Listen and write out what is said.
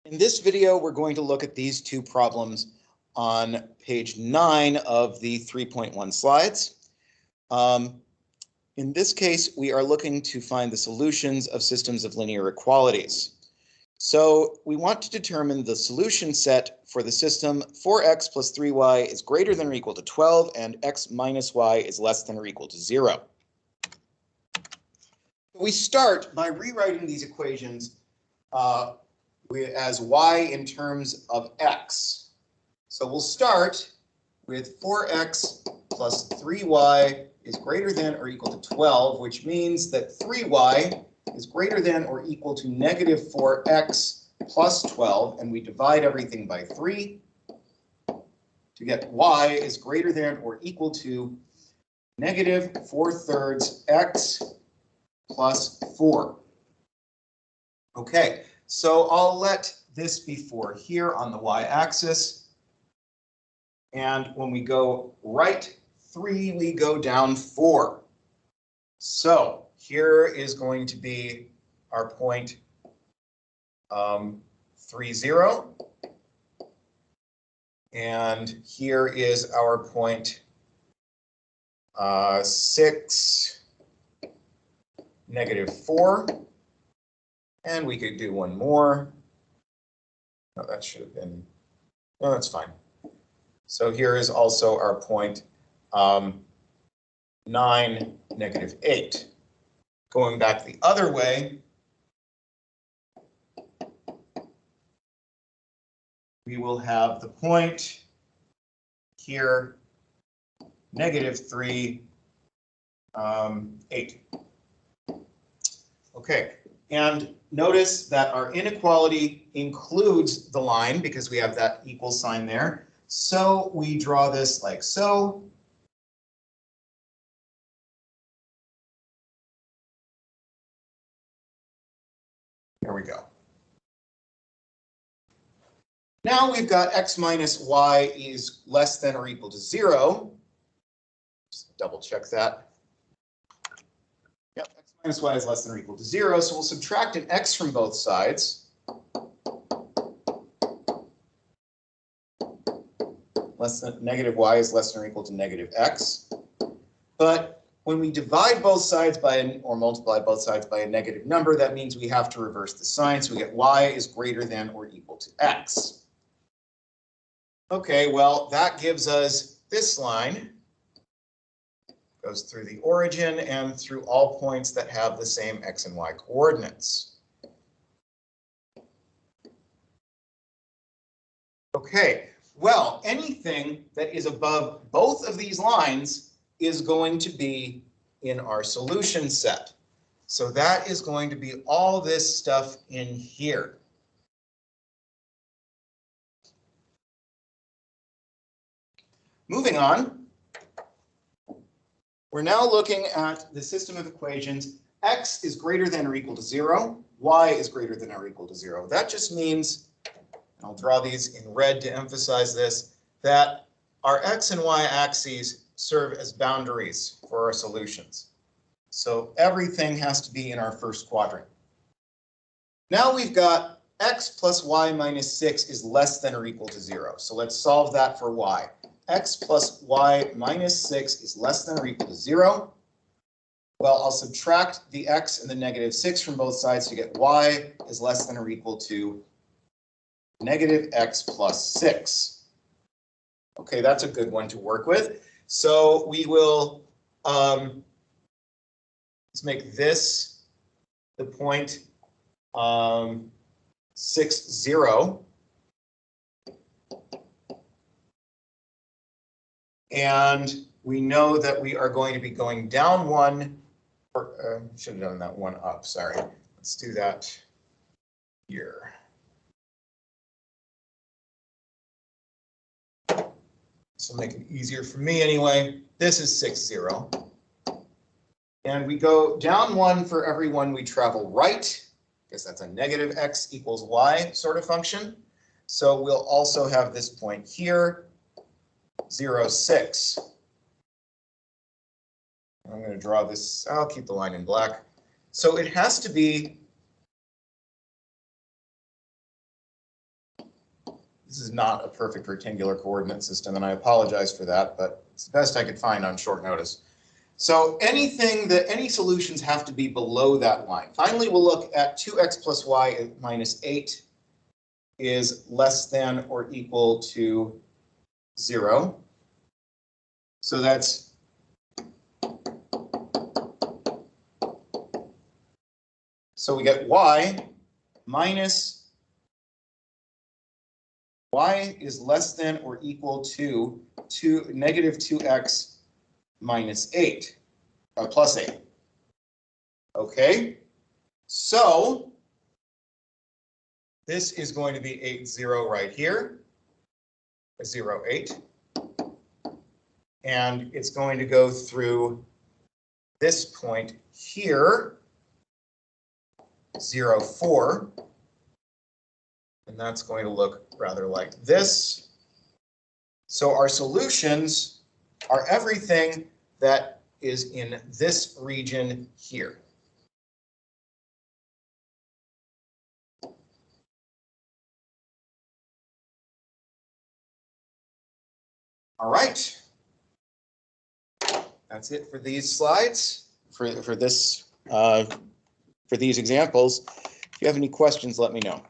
In this video, we're going to look at these two problems on page 9 of the 3.1 slides. In this case, we are looking to find the solutions of systems of linear equalities. So we want to determine the solution set for the system 4x plus 3y is greater than or equal to 12 and x minus y is less than or equal to 0. We start by rewriting these equations as y in terms of x. So we'll start with 4x plus 3y is greater than or equal to 12, which means that 3y is greater than or equal to negative 4x plus 12, and we divide everything by 3 to get y is greater than or equal to negative 4/3 x plus 4. Okay, so I'll let this be 4 here on the y-axis. And when we go right 3, we go down 4. So here is going to be our point 3, 0. And here is our point 6, negative 4. And we could do one more. No, that should have been, no, that's fine. So here is also our point 9, negative 8. Going back the other way, we will have the point here, negative 3, 8. Okay, and notice that our inequality includes the line because we have that equal sign there. So we draw this like so. There we go. Now we've got x minus y is less than or equal to 0. Just double check that. Yep, x minus y is less than or equal to 0, so we'll subtract an x from both sides. Less than negative y is less than or equal to negative x. But when we divide both sides by or multiply both sides by a negative number, that means we have to reverse the sign, so we get y is greater than or equal to x. Okay, well, that gives us this line. Goes through the origin and through all points that have the same x and y coordinates. Okay, well, anything that is above both of these lines is going to be in our solution set. So that is going to be all this stuff in here. Moving on, we're now looking at the system of equations. X is greater than or equal to 0. Y is greater than or equal to 0. That just means, I'll draw these in red to emphasize this, that our x and y axes serve as boundaries for our solutions. So everything has to be in our first quadrant. Now we've got x plus y minus 6 is less than or equal to 0. So let's solve that for y. X plus y minus 6 is less than or equal to 0. Well, I'll subtract the x and the negative 6 from both sides to get y is less than or equal to negative x plus 6. Okay, that's a good one to work with. So we will, let's make this the point 6, 0. And we know that we are going to be going down 1, or should have done that 1 up, sorry. Let's do that here. This will make it easier for me anyway. This is 6, 0. And we go down 1 for every one we travel right, because that's a negative x equals y sort of function. So we'll also have this point here, 0, 6. I'm going to draw this, I'll keep the line in black. So it has to be this is not a perfect rectangular coordinate system, and I apologize for that, but it's the best I could find on short notice. So any solutions have to be below that line. Finally, we'll look at 2x plus y minus 8 is less than or equal to 0. So that's we get y minus y is less than or equal to negative 2x minus 8, plus 8. Okay, so this is going to be 8, 0 right here, 0, 8. And it's going to go through this point here, 0, 4. And that's going to look rather like this. So our solutions are everything that is in this region here. All right. That's it for these slides, for these examples. If you have any questions, let me know.